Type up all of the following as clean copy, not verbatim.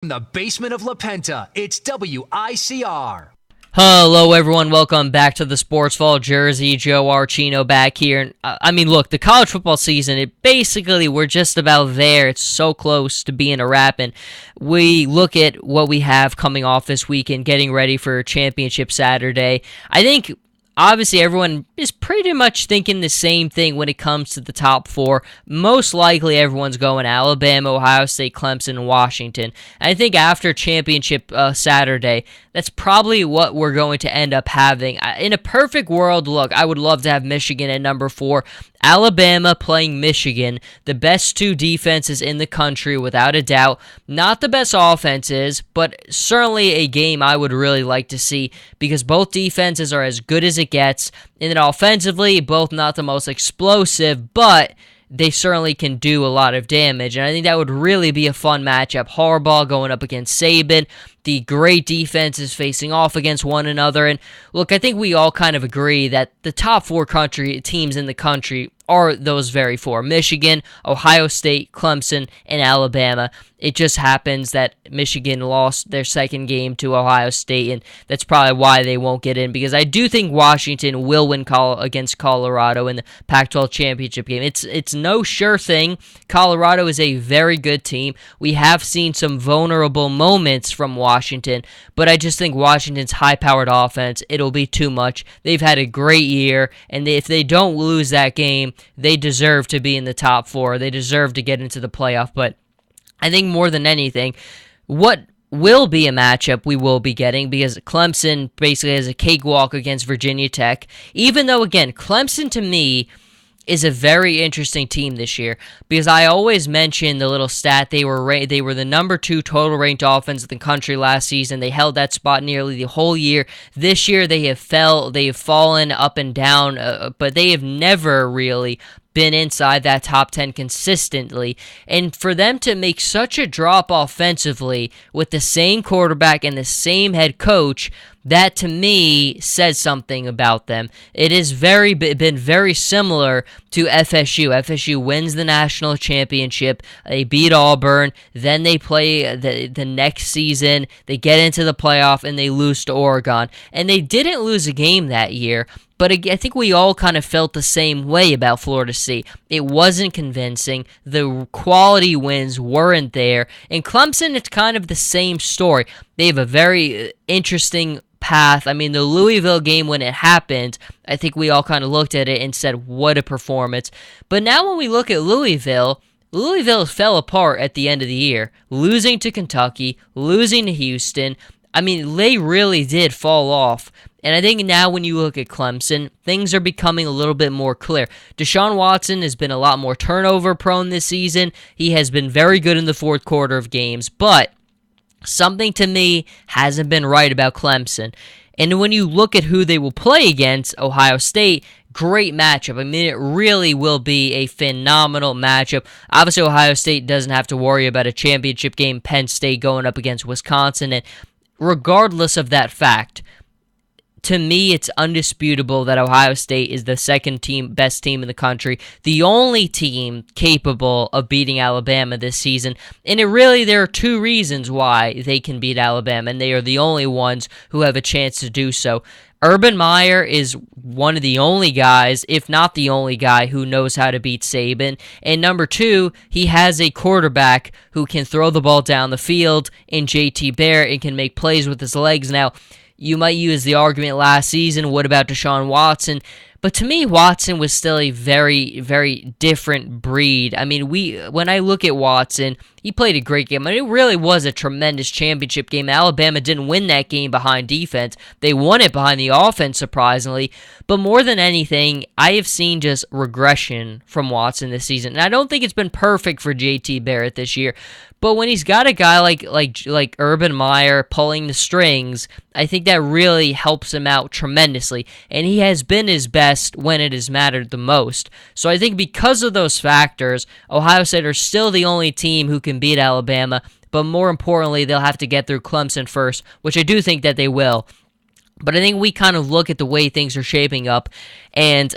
From the basement of La Penta, it's WICR. Hello, everyone. Welcome back to the Sports Vault. Jersey, Joe Archino back here. Look, the college football season, we're just about there. It's so close to being a wrap, and we look at what we have coming off this weekend, getting ready for Championship Saturday. I think obviously, everyone is pretty much thinking the same thing when it comes to the top four. Most likely, everyone's going Alabama, Ohio State, Clemson, and Washington. And I think after Championship Saturday, that's probably what we're going to end up having. In a perfect world, look, I would love to have Michigan at number 4. Alabama playing Michigan, the best two defenses in the country, without a doubt. Not the best offenses, but certainly a game I would really like to see because both defenses are as good as it gets. And then offensively, both not the most explosive, but they certainly can do a lot of damage. And I think that would really be a fun matchup. Harbaugh going up against Saban. The great defenses facing off against one another. And look, I think we all kind of agree that the top 4 country teams in the country are those very 4. Michigan, Ohio State, Clemson, and Alabama. It just happens that Michigan lost their second game to Ohio State, and that's probably why they won't get in, because I do think Washington will win against Colorado in the Pac-12 championship game. It's no sure thing. Colorado is a very good team. We have seen some vulnerable moments from Washington, but I just think Washington's high-powered offense, it'll be too much. They've had a great year, and if they don't lose that game, they deserve to be in the top 4. They deserve to get into the playoff, but I think more than anything, what will be a matchup we will be getting, because Clemson basically has a cakewalk against Virginia Tech, even though, again, Clemson to me is a very interesting team this year, because I always mention the little stat they were the number 2 total ranked offense in the country last season. They held that spot nearly the whole year. This year they have fallen up and down, but they have never really been inside that top 10 consistently. And for them to make such a drop offensively with the same quarterback and the same head coach, that to me says something about them. It has been very similar to FSU. FSU wins the national championship. They beat Auburn. Then they play the next season. They get into the playoff and they lose to Oregon. And they didn't lose a game that year. But I think we all kind of felt the same way about Florida State. It wasn't convincing. The quality wins weren't there. And Clemson, it's kind of the same story. They have a very interesting path. I mean, the Louisville game, when it happened, I think we all kind of looked at it and said, what a performance. But now when we look at Louisville fell apart at the end of the year, losing to Kentucky, losing to Houston. I mean, they really did fall off. And I think now when you look at Clemson, things are becoming a little bit more clear. Deshaun Watson has been a lot more turnover prone this season. He has been very good in the fourth quarter of games, but something to me hasn't been right about Clemson. And when you look at who they will play against, Ohio State, great matchup. I mean, it really will be a phenomenal matchup. Obviously, Ohio State doesn't have to worry about a championship game. Penn State going up against Wisconsin. And regardless of that fact, to me, it's undisputable that Ohio State is the second best team in the country, the only team capable of beating Alabama this season. And there are 2 reasons why they can beat Alabama, and they are the only ones who have a chance to do so. Urban Meyer is one of the only guys, if not the only guy, who knows how to beat Saban. And number 2, he has a quarterback who can throw the ball down the field in JT Barrett and can make plays with his legs. Now, you might use the argument last season, what about Deshaun Watson? But to me, Watson was still a very, very different breed. I mean, when I look at Watson, he played a great game. I mean, it really was a tremendous championship game. Alabama didn't win that game behind defense. They won it behind the offense, surprisingly. But more than anything, I have seen just regression from Watson this season. And I don't think it's been perfect for JT Barrett this year. But when he's got a guy like Urban Meyer pulling the strings, I think that really helps him out tremendously. And he has been his best when it has mattered the most. So I think because of those factors, Ohio State are still the only team who can beat Alabama. But more importantly, they'll have to get through Clemson first, which I do think that they will. But I think we kind of look at the way things are shaping up, and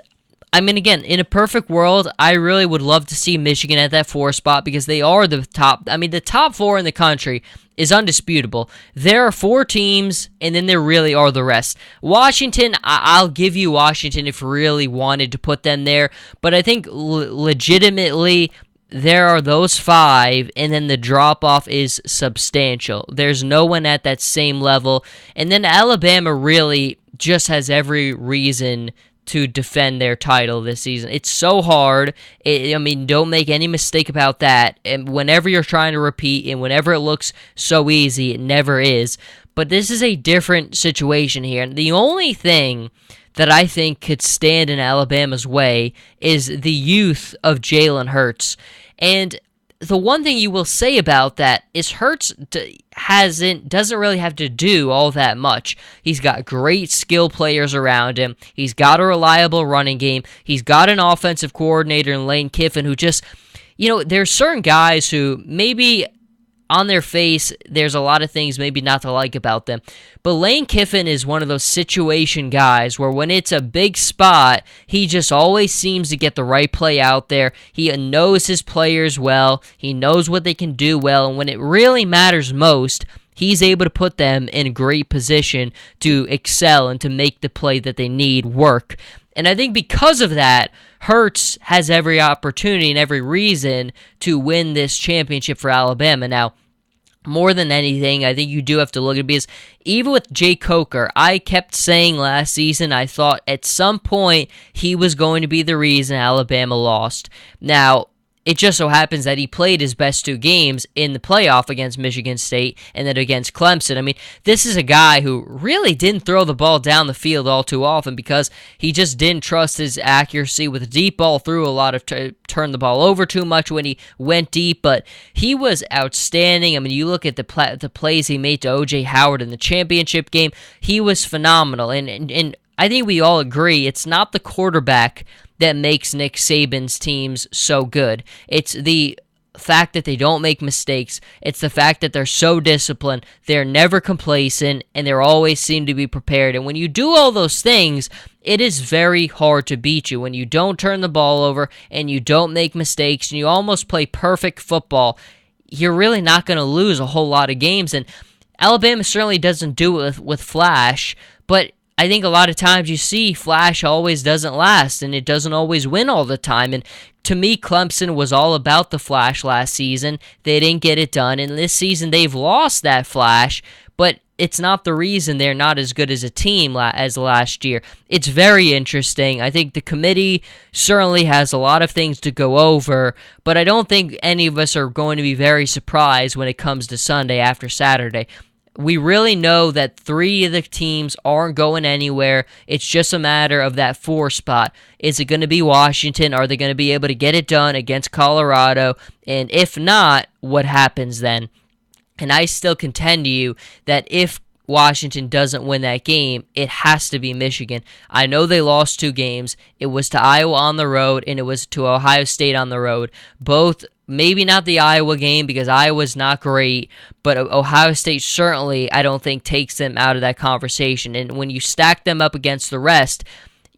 I mean, again, in a perfect world, I really would love to see Michigan at that 4 spot because they are the top. I mean, the top 4 in the country is undisputable. There are 4 teams, and then there really are the rest. Washington, I'll give you Washington if you really wanted to put them there, but I think legitimately there are those 5, and then the drop-off is substantial. There's no one at that same level, and then Alabama really just has every reason to defend their title this season. It's so hard. I mean, don't make any mistake about that. And whenever you're trying to repeat and whenever it looks so easy, it never is. But this is a different situation here. And the only thing that I think could stand in Alabama's way is the youth of Jalen Hurts. And the one thing you will say about that is Hurts doesn't really have to do all that much. He's got great skill players around him. He's got a reliable running game. He's got an offensive coordinator in Lane Kiffin who just, there's certain guys who maybe on their face, there's a lot of things maybe not to like about them. But Lane Kiffin is one of those situation guys where when it's a big spot, he just always seems to get the right play out there. He knows his players well. He knows what they can do well. And when it really matters most, he's able to put them in a great position to excel and to make the play that they need work. And I think because of that, Hurts has every opportunity and every reason to win this championship for Alabama. Now, more than anything, I think you do have to look at it because even with Jay Coker, I kept saying last season I thought at some point he was going to be the reason Alabama lost. Now, it just so happens that he played his best 2 games in the playoff against Michigan State and then against Clemson. I mean, this is a guy who really didn't throw the ball down the field all too often because he just didn't trust his accuracy with the deep ball, threw a lot of turned the ball over too much when he went deep, but he was outstanding. I mean, you look at the plays he made to O.J. Howard in the championship game, he was phenomenal. And I think we all agree it's not the quarterback that makes Nick Saban's teams so good. It's the fact that they don't make mistakes. It's the fact that they're so disciplined, they're never complacent, and they always seem to be prepared. And when you do all those things, it is very hard to beat you. When you don't turn the ball over and you don't make mistakes and you almost play perfect football, you're really not going to lose a whole lot of games. And Alabama certainly doesn't do it with flash, but I think a lot of times you see flash always doesn't last, and it doesn't always win all the time. And to me, Clemson was all about the flash last season. They didn't get it done, and this season they've lost that flash, but it's not the reason they're not as good as a team as last year. It's very interesting. I think the committee certainly has a lot of things to go over, but I don't think any of us are going to be very surprised when it comes to Sunday after Saturday. We really know that 3 of the teams aren't going anywhere. It's just a matter of that 4 spot. Is it going to be Washington? Are they going to be able to get it done against Colorado? And if not, what happens then? And I still contend to you that if Washington doesn't win that game, it has to be Michigan. I know they lost 2 games. It was to Iowa on the road, and it was to Ohio State on the road. Both, maybe not the Iowa game because Iowa's not great, but Ohio State certainly, I don't think, takes them out of that conversation. And when you stack them up against the rest,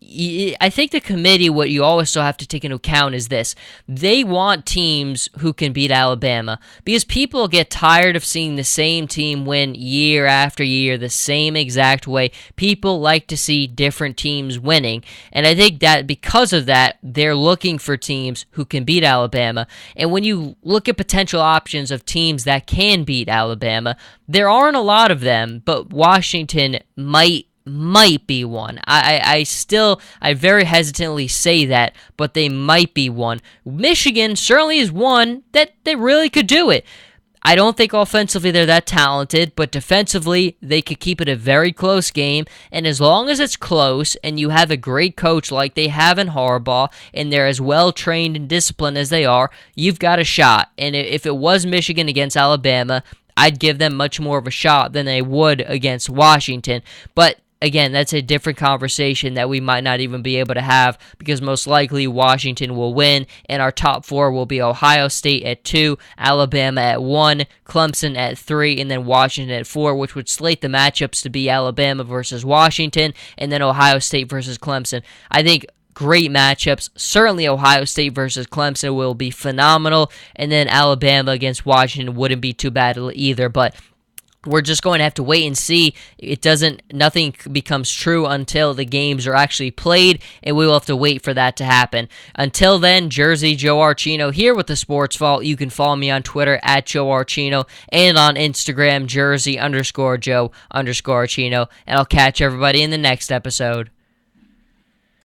I think the committee, what you also have to take into account is this. They want teams who can beat Alabama because people get tired of seeing the same team win year after year the same exact way. People like to see different teams winning, and I think that because of that, they're looking for teams who can beat Alabama. And when you look at potential options of teams that can beat Alabama, there aren't a lot of them, but Washington might be one. I very hesitantly say that, but they might be one. Michigan certainly is one that they really could do it. I don't think offensively they're that talented, but defensively they could keep it a very close game, and as long as it's close and you have a great coach like they have in Harbaugh, and they're as well trained and disciplined as they are, you've got a shot. And if it was Michigan against Alabama, I'd give them much more of a shot than they would against Washington, but again, that's a different conversation that we might not even be able to have because most likely Washington will win, and our top 4 will be Ohio State at 2, Alabama at 1, Clemson at 3, and then Washington at 4, which would slate the matchups to be Alabama versus Washington, and then Ohio State versus Clemson. I think great matchups. Certainly Ohio State versus Clemson will be phenomenal, and then Alabama against Washington wouldn't be too bad either, but we're just going to have to wait and see. Nothing becomes true until the games are actually played, and we will have to wait for that to happen. Until then, Jersey Joe Archino here with the Sports Vault. You can follow me on Twitter at Joe Archino and on Instagram, Jersey_Joe_Archino, and I'll catch everybody in the next episode.